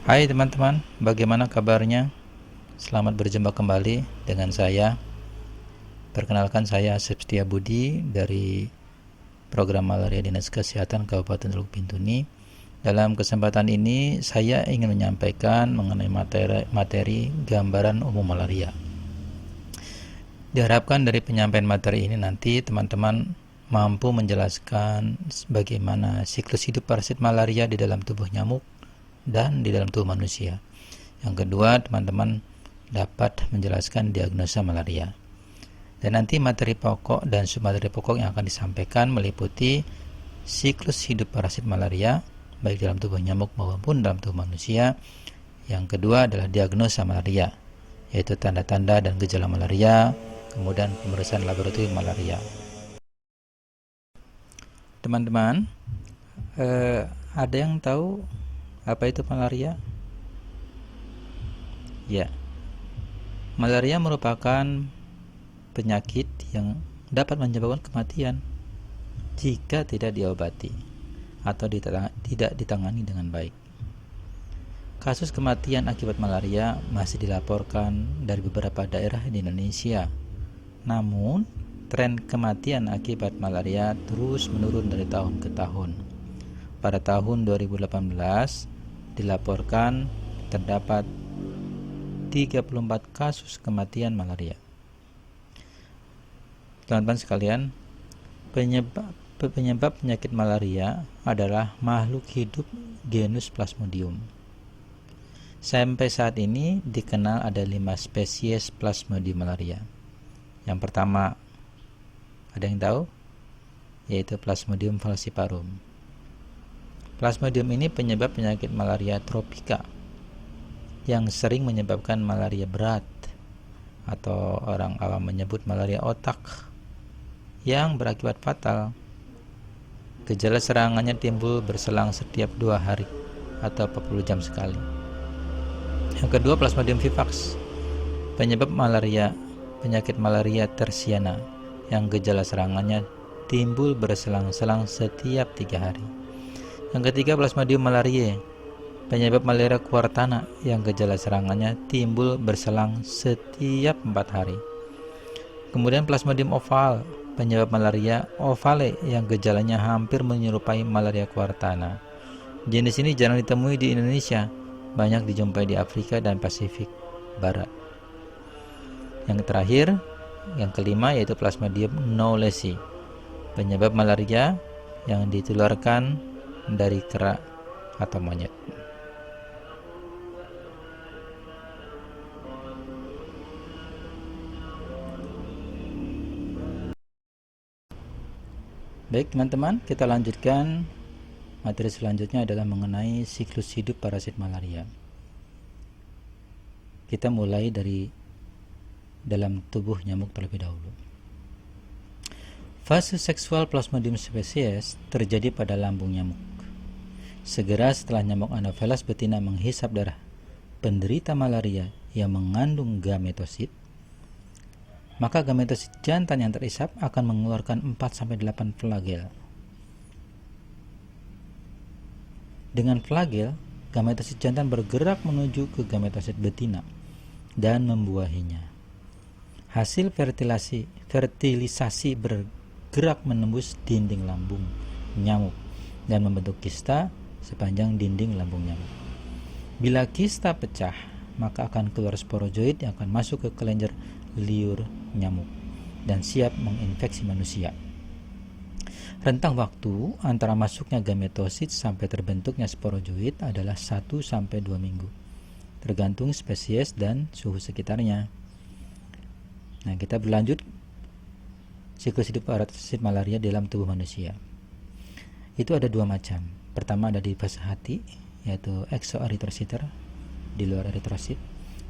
Hai teman-teman, bagaimana kabarnya? Selamat berjumpa kembali dengan saya. Perkenalkan, saya Asep Setiabudi dari Program Malaria Dinas Kesehatan Kabupaten Teluk Bintuni. Dalam kesempatan ini saya ingin menyampaikan mengenai materi gambaran umum malaria. Diharapkan dari penyampaian materi ini nanti teman-teman mampu menjelaskan bagaimana siklus hidup parasit malaria di dalam tubuh nyamuk dan di dalam tubuh manusia. Yang kedua, teman-teman dapat menjelaskan diagnosa malaria. Dan nanti materi pokok dan submateri pokok yang akan disampaikan meliputi siklus hidup parasit malaria baik dalam tubuh nyamuk maupun dalam tubuh manusia. Yang kedua adalah diagnosa malaria, yaitu tanda-tanda dan gejala malaria, kemudian pemeriksaan laboratorium malaria. Teman-teman, ada yang tahu apa itu malaria? Ya, malaria merupakan penyakit yang dapat menyebabkan kematian jika tidak diobati atau tidak ditangani dengan baik. Kasus kematian akibat malaria masih dilaporkan dari beberapa daerah di Indonesia. Namun, tren kematian akibat malaria terus menurun dari tahun ke tahun. Pada tahun 2018 dilaporkan terdapat 34 kasus kematian malaria. Teman-teman sekalian, penyebab penyakit malaria adalah makhluk hidup genus Plasmodium. Sampai saat ini dikenal ada 5 spesies Plasmodium malaria. Yang pertama, ada yang tahu? Yaitu Plasmodium falciparum. Plasmodium ini penyebab penyakit malaria tropika yang sering menyebabkan malaria berat atau orang awam menyebut malaria otak yang berakibat fatal. Gejala serangannya timbul berselang setiap 2 hari atau 40 jam sekali. Yang kedua, Plasmodium vivax, penyebab penyakit malaria tersiana yang gejala serangannya timbul berselang-selang setiap 3 hari. Yang ketiga, Plasmodium malariae, penyebab malaria kuartana yang gejala serangannya timbul berselang setiap 4 hari. Kemudian Plasmodium ovale, penyebab malaria ovale yang gejalanya hampir menyerupai malaria kuartana. Jenis ini jarang ditemui di Indonesia, banyak dijumpai di Afrika dan Pasifik Barat. Yang terakhir, yang kelima, yaitu Plasmodium knowlesi, penyebab malaria yang ditularkan dari kera atau monyet. Baik teman-teman, kita lanjutkan. Materi selanjutnya adalah mengenai siklus hidup parasit malaria. Kita mulai dari dalam tubuh nyamuk terlebih dahulu. Fase seksual Plasmodium spesies terjadi pada lambung nyamuk. Segera setelah nyamuk Anopheles betina menghisap darah penderita malaria yang mengandung gametosit, maka gametosit jantan yang terhisap akan mengeluarkan 4-8 flagel. Dengan flagel, gametosit jantan bergerak menuju ke gametosit betina dan membuahinya. Hasil fertilisasi bergerak menembus dinding lambung nyamuk dan membentuk kista sepanjang dinding lambung nyamuk. Bila kista pecah, maka akan keluar sporozoid yang akan masuk ke kelenjar liur nyamuk dan siap menginfeksi manusia. Rentang waktu antara masuknya gametosit sampai terbentuknya sporozoid adalah 1-2 minggu, tergantung spesies dan suhu sekitarnya. Nah, kita berlanjut siklus hidup parasit malaria dalam tubuh manusia. Itu ada 2 macam. Pertama ada di fase hati, yaitu exoeritrositer, di luar eritrosit.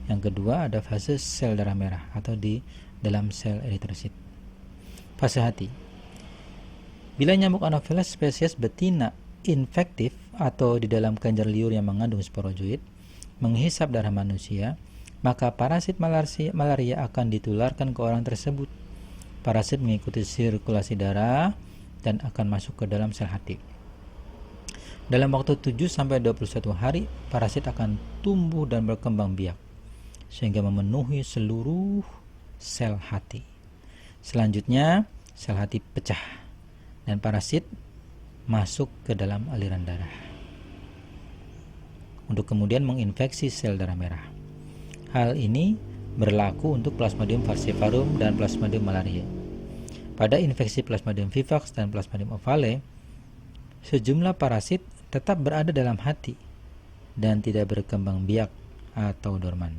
Yang kedua ada fase sel darah merah atau di dalam sel eritrosit. Fase hati. Bila nyamuk Anopheles spesies betina infektif atau di dalam kelenjar liur yang mengandung sporozoid menghisap darah manusia, maka parasit malaria akan ditularkan ke orang tersebut. Parasit mengikuti sirkulasi darah dan akan masuk ke dalam sel hati. Dalam waktu 7-21 hari, parasit akan tumbuh dan berkembang biak sehingga memenuhi seluruh sel hati. Selanjutnya, sel hati pecah dan parasit masuk ke dalam aliran darah untuk kemudian menginfeksi sel darah merah. Hal ini berlaku untuk Plasmodium falciparum dan Plasmodium malariae. Pada infeksi Plasmodium vivax dan Plasmodium ovale, sejumlah parasit tetap berada dalam hati dan tidak berkembang biak atau dorman.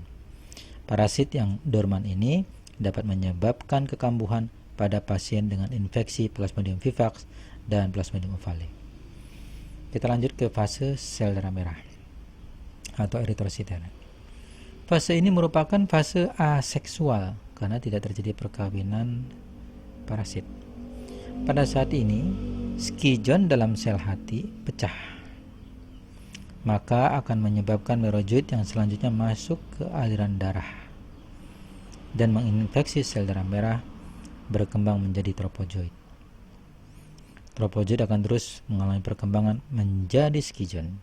Parasit yang dorman ini dapat menyebabkan kekambuhan pada pasien dengan infeksi Plasmodium vivax dan Plasmodium ovale. Kita lanjut ke fase sel darah merah atau eritrositer. Fase ini merupakan fase aseksual karena tidak terjadi perkawinan parasit. Pada saat ini, skijon dalam sel hati pecah, maka akan menyebabkan merozoid yang selanjutnya masuk ke aliran darah dan menginfeksi sel darah merah, berkembang menjadi tropozoid. Tropozoid akan terus mengalami perkembangan menjadi skijon.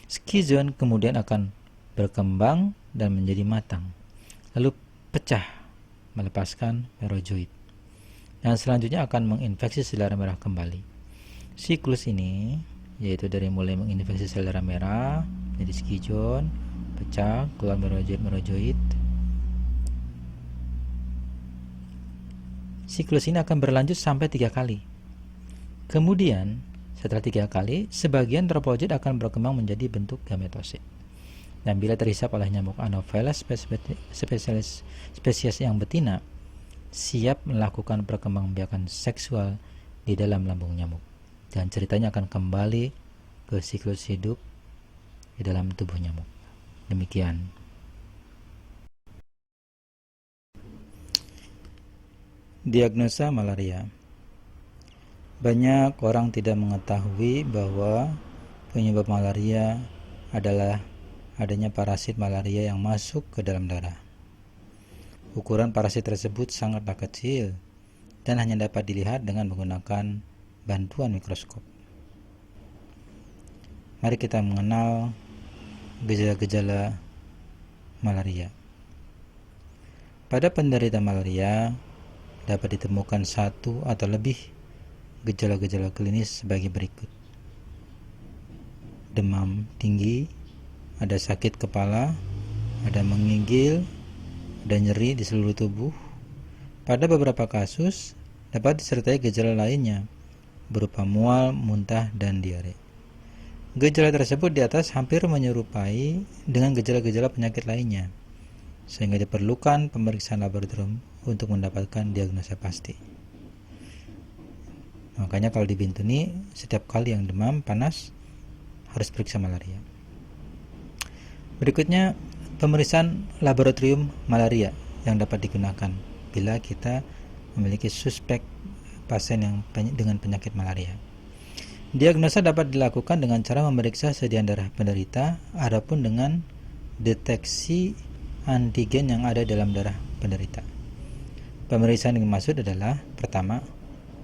Skijon kemudian akan berkembang dan menjadi matang, lalu pecah melepaskan merozoid, dan selanjutnya akan menginfeksi sel darah merah kembali. Siklus ini yaitu dari mulai menginfeksi sel darah merah jadi skijon, pecah, keluar merozoid. Siklus ini akan berlanjut sampai 3 kali. Kemudian setelah 3 kali, sebagian tropozoid akan berkembang menjadi bentuk gametosit. Dan bila terhisap oleh nyamuk Anopheles spesies yang betina, siap melakukan perkembangbiakan seksual di dalam lambung nyamuk. Dan ceritanya akan kembali ke siklus hidup di dalam tubuh nyamuk. Demikian. Diagnosa malaria. Banyak orang tidak mengetahui bahwa penyebab malaria adalah adanya parasit malaria yang masuk ke dalam darah. Ukuran parasit tersebut sangatlah kecil dan hanya dapat dilihat dengan menggunakan bantuan mikroskop. Mari kita mengenal gejala-gejala malaria. Pada penderita malaria dapat ditemukan 1 atau lebih gejala-gejala klinis sebagai berikut. Demam tinggi, ada sakit kepala, ada menggigil, ada nyeri di seluruh tubuh. Pada beberapa kasus dapat disertai gejala lainnya berupa mual, muntah, dan diare. Gejala tersebut di atas hampir menyerupai dengan gejala-gejala penyakit lainnya, sehingga diperlukan pemeriksaan laboratorium untuk mendapatkan diagnosa pasti. Makanya kalau di Bintuni, setiap kali yang demam, panas, harus periksa malaria. Berikutnya, pemeriksaan laboratorium malaria yang dapat digunakan bila kita memiliki suspek pasien yang dengan penyakit malaria. Diagnosa dapat dilakukan dengan cara memeriksa sediaan darah penderita, adapun dengan deteksi antigen yang ada dalam darah penderita. Pemeriksaan yang dimaksud adalah pertama,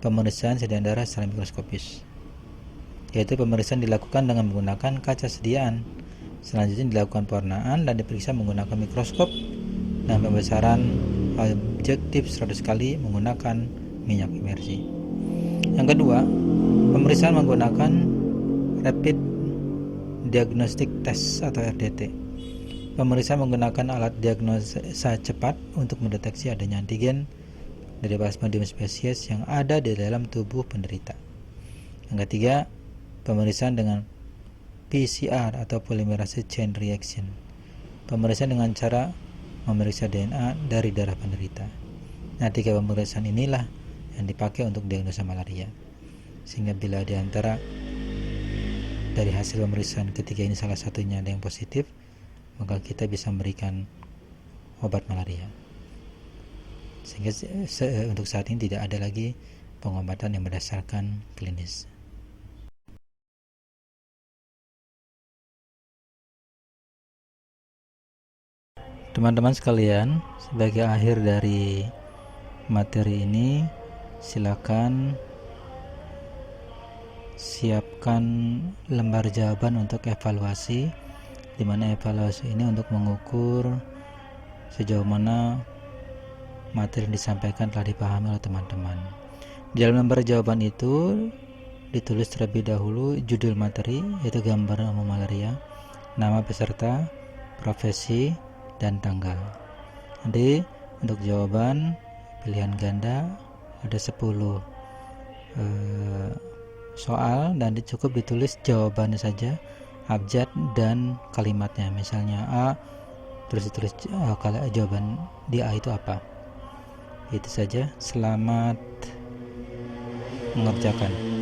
pemeriksaan sediaan darah secara mikroskopis, yaitu pemeriksaan dilakukan dengan menggunakan kaca sediaan. Selanjutnya dilakukan pewarnaan dan diperiksa menggunakan mikroskop dan pembesaran objektif 100 kali menggunakan minyak imersi. Yang kedua, pemeriksaan menggunakan Rapid Diagnostic Test atau RDT. Pemeriksaan menggunakan alat diagnosa cepat untuk mendeteksi adanya antigen dari Plasmodium spesies yang ada di dalam tubuh penderita. Yang ketiga, pemeriksaan dengan PCR atau polymerase chain reaction. Pemeriksaan dengan cara memeriksa DNA dari darah penderita. Nah, 3 pemeriksaan inilah yang dipakai untuk diagnosa malaria. Sehingga bila di antara dari hasil pemeriksaan ketiga ini salah satunya ada yang positif, maka kita bisa memberikan obat malaria. Sehingga untuk saat ini tidak ada lagi pengobatan yang berdasarkan klinis. Teman-teman sekalian, sebagai akhir dari materi ini, silakan siapkan lembar jawaban untuk evaluasi, di mana evaluasi ini untuk mengukur sejauh mana materi yang disampaikan telah dipahami oleh teman-teman. Di dalam lembar jawaban itu ditulis terlebih dahulu judul materi, yaitu gambaran umum malaria, nama peserta, profesi, dan tanggal. Jadi untuk jawaban pilihan ganda ada 10 soal, dan cukup ditulis jawabannya saja, abjad dan kalimatnya. Misalnya A, terus ditulis kalau jawaban di A itu apa. Itu saja. Selamat mengerjakan.